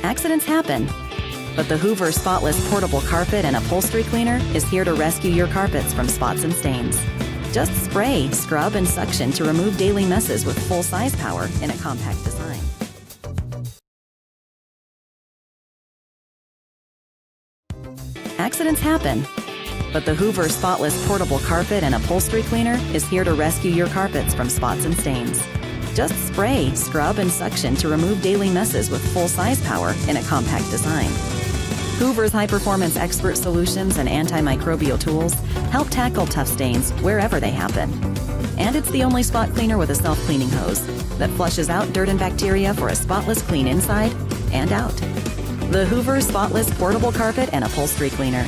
Accidents happen, but the Hoover Spotless Portable Carpet and Upholstery Cleaner is here to rescue your carpets from spots and stains. Just spray, scrub, and suction to remove daily messes with full-size power in a compact design. Accidents happen, but the Hoover Spotless Portable Carpet and Upholstery Cleaner is here to rescue your carpets from spots and stains. Just spray, scrub, and suction to remove daily messes with full-size power in a compact design. Hoover's high-performance expert solutions and antimicrobial tools help tackle tough stains wherever they happen. And it's the only spot cleaner with a self-cleaning hose that flushes out dirt and bacteria for a spotless clean inside and out. The Hoover Spotless Portable Carpet and Upholstery Cleaner.